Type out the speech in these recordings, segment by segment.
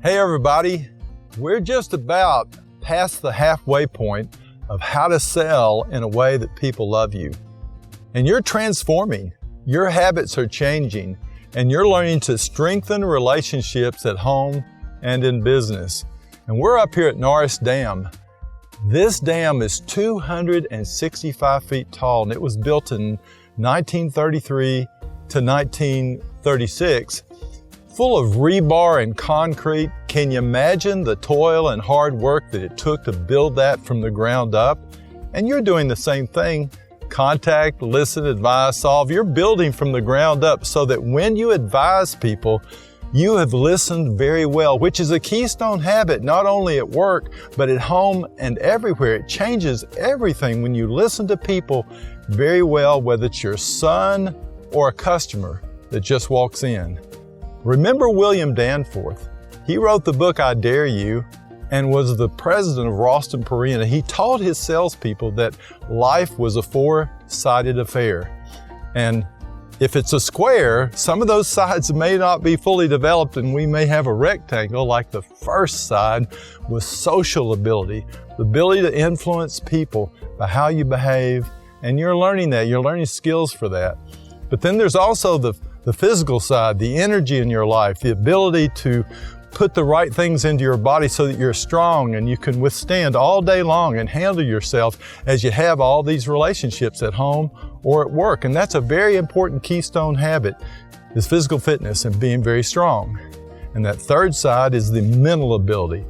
Hey everybody, we're just about past the halfway point of how to sell in a way that people love you. And you're transforming, your habits are changing, and you're learning to strengthen relationships at home and in business. And we're up here at Norris Dam. This dam is 265 feet tall, and it was built in 1933 to 1936. Full of rebar and concrete. Can you imagine the toil and hard work that it took to build that from the ground up? And you're doing the same thing. Contact, listen, advise, solve. You're building from the ground up so that when you advise people, you have listened very well, which is a keystone habit, not only at work, but at home and everywhere. It changes everything when you listen to people very well, whether it's your son or a customer that just walks in. Remember William Danforth? He wrote the book, I Dare You, and was the president of Ralston Purina. He taught his salespeople that life was a four-sided affair. And if it's a square, some of those sides may not be fully developed, and we may have a rectangle, like the first side with social ability, the ability to influence people by how you behave, and you're learning that. You're learning skills for that. But then there's also the physical side, the energy in your life, the ability to put the right things into your body so that you're strong and you can withstand all day long and handle yourself as you have all these relationships at home or at work. And that's a very important keystone habit, is physical fitness and being very strong. And that third side is the mental ability,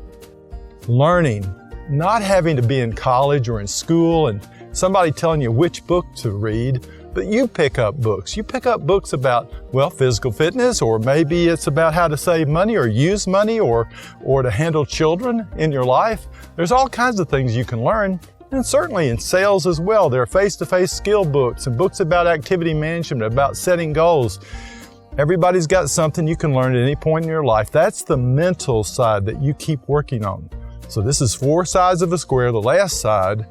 learning, not having to be in college or in school and somebody telling you which book to read, but you pick up books. You pick up books about, well, physical fitness, or maybe it's about how to save money or use money or to handle children in your life. There's all kinds of things you can learn, and certainly in sales as well. There are face-to-face skill books and books about activity management, about setting goals. Everybody's got something you can learn at any point in your life. That's the mental side that you keep working on. So this is four sides of a square. The last side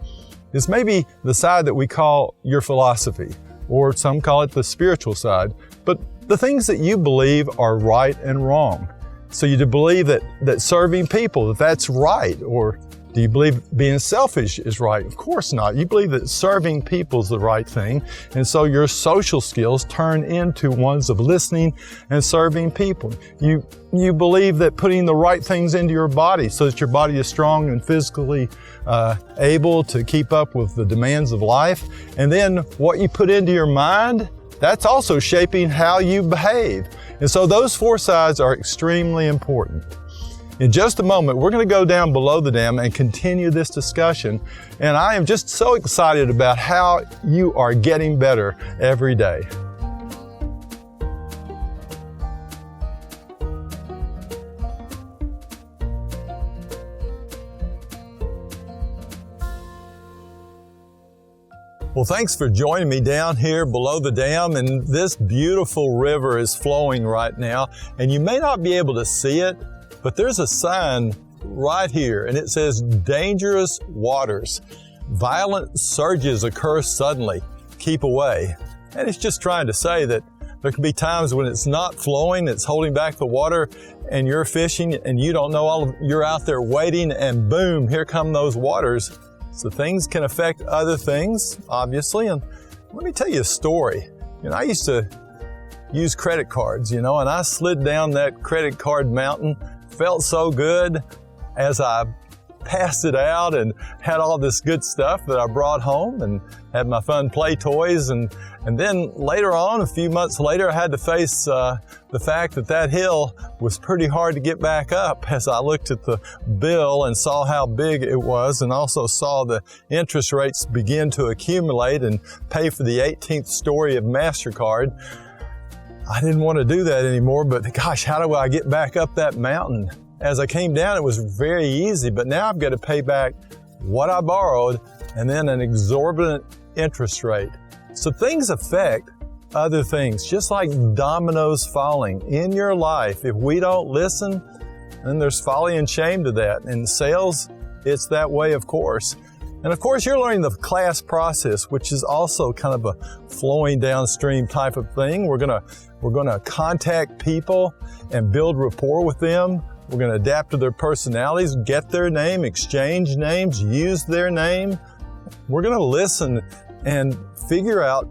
is maybe the side that we call your philosophy, or some call it the spiritual side, but the things that you believe are right and wrong. So you believe that serving people, that's right, or do you believe being selfish is right? Of course not. You believe that serving people is the right thing, and so your social skills turn into ones of listening and serving people. You believe that putting the right things into your body so that your body is strong and physically able to keep up with the demands of life. And then what you put into your mind, that's also shaping how you behave. And so those four sides are extremely important. In just a moment, we're going to go down below the dam and continue this discussion. And I am just so excited about how you are getting better every day. Well, thanks for joining me down here below the dam, and this beautiful river is flowing right now, and you may not be able to see it, but there's a sign right here, and it says dangerous waters. Violent surges occur suddenly. Keep away. And it's just trying to say that there can be times when it's not flowing, it's holding back the water, and you're fishing and you don't know you're out there waiting, and boom, here come those waters. So things can affect other things, obviously. And let me tell you a story. I used to use credit cards, and I slid down that credit card mountain. Felt so good as I passed it out and had all this good stuff that I brought home and had my fun play toys. And then later on, a few months later, I had to face the fact that hill was pretty hard to get back up as I looked at the bill and saw how big it was, and also saw the interest rates begin to accumulate and pay for the 18th story of MasterCard. I didn't want to do that anymore, but gosh, how do I get back up that mountain? As I came down, it was very easy, but now I've got to pay back what I borrowed and then an exorbitant interest rate. So things affect other things, just like dominoes falling in your life. If we don't listen, then there's folly and shame to that. In sales, it's that way, of course. And of course, you're learning the class process, which is also kind of a flowing downstream type of thing. We're gonna contact people and build rapport with them, We're going to adapt to their personalities, get their name, exchange names, use their name. We're going to listen and figure out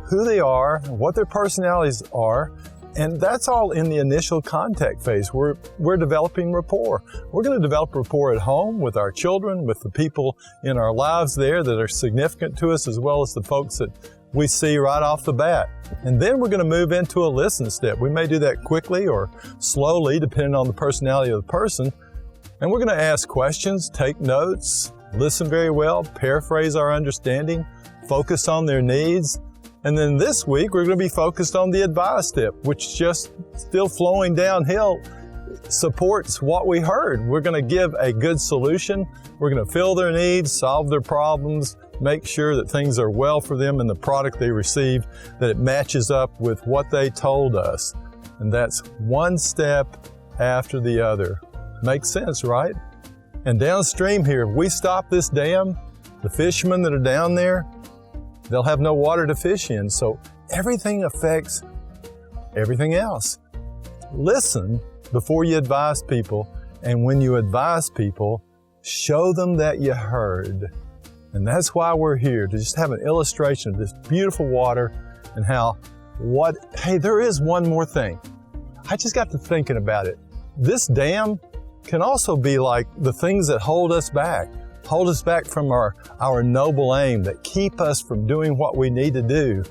who they are, what their personalities are, and that's all in the initial contact phase. We're developing rapport. We're going to develop rapport at home with our children, with the people in our lives there that are significant to us, as well as the folks that we see right off the bat. And then we're going to move into a listen step. We may do that quickly or slowly, depending on the personality of the person. And we're going to ask questions, take notes, listen very well, paraphrase our understanding, focus on their needs. And then this week, we're going to be focused on the advice step, which just still flowing downhill supports what we heard. We're going to give a good solution. We're going to fill their needs, solve their problems, make sure that things are well for them in the product they received, that it matches up with what they told us. And that's one step after the other. Makes sense, right? And downstream here, if we stop this dam, the fishermen that are down there, they'll have no water to fish in, so everything affects everything else. Listen before you advise people, and when you advise people, show them that you heard. And that's why we're here, to just have an illustration of this beautiful water and hey, there is one more thing. I just got to thinking about it. This dam can also be like the things that hold us back from our noble aim, that keep us from doing what we need to do.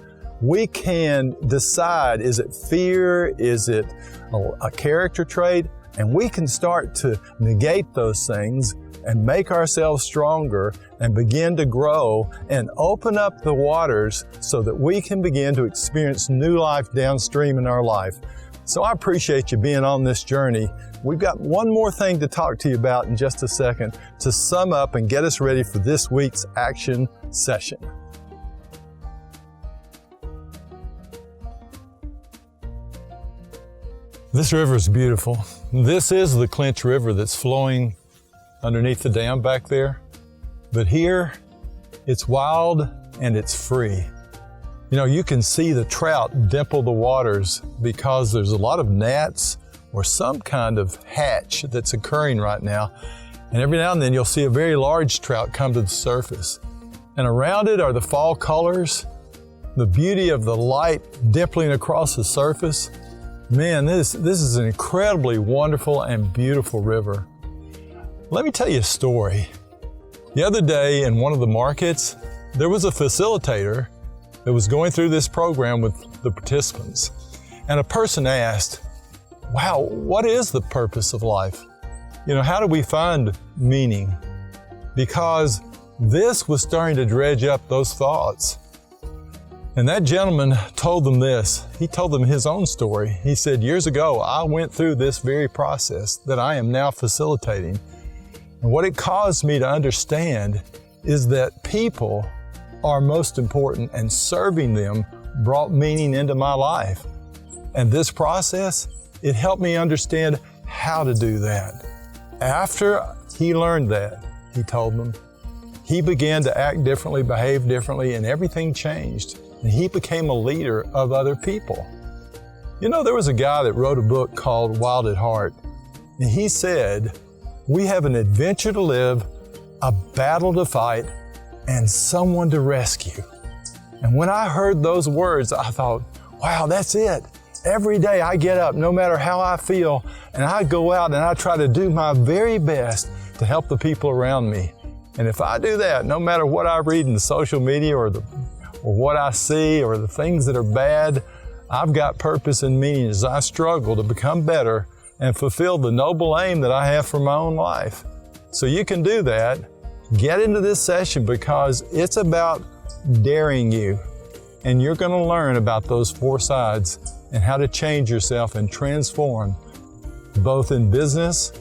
We can decide, is it fear? Is it a character trait? And we can start to negate those things and make ourselves stronger and begin to grow and open up the waters so that we can begin to experience new life downstream in our life. So I appreciate you being on this journey. We've got one more thing to talk to you about in just a second to sum up and get us ready for this week's action session. This river is beautiful. This is the Clinch River that's flowing underneath the dam back there. But here, it's wild and it's free. You know, you can see the trout dimple the waters because there's a lot of gnats or some kind of hatch that's occurring right now. And every now and then you'll see a very large trout come to the surface. And around it are the fall colors, the beauty of the light dimpling across the surface. Man, this is an incredibly wonderful and beautiful river. Let me tell you a story. The other day in one of the markets, there was a facilitator that was going through this program with the participants. And a person asked, wow, what is the purpose of life? You know, how do we find meaning? Because this was starting to dredge up those thoughts. And that gentleman told them this. He told them his own story. He said, years ago, I went through this very process that I am now facilitating. And what it caused me to understand is that people are most important, and serving them brought meaning into my life. And this process, it helped me understand how to do that. After he learned that, he told them, he began to act differently, behave differently, and everything changed. And he became a leader of other people. You know, there was a guy that wrote a book called Wild at Heart. And he said, we have an adventure to live, a battle to fight, and someone to rescue. And when I heard those words, I thought, wow, that's it. Every day I get up, no matter how I feel, and I go out and I try to do my very best to help the people around me. And if I do that, no matter what I read in the social media or what I see or the things that are bad, I've got purpose and meaning as I struggle to become better and fulfill the noble aim that I have for my own life. So you can do that. Get into this session because it's about daring you. And you're going to learn about those four sides and how to change yourself and transform both in business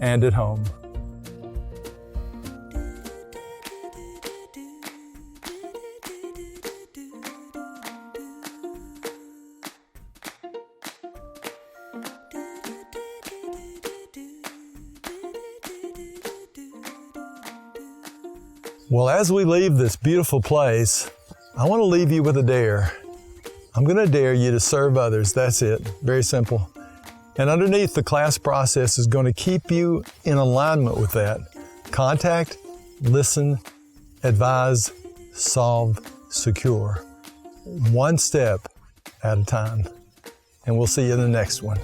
and at home. Well, as we leave this beautiful place, I want to leave you with a dare. I'm going to dare you to serve others. That's it. Very simple. And underneath, the class process is going to keep you in alignment with that. Contact, listen, advise, solve, secure. One step at a time. And we'll see you in the next one.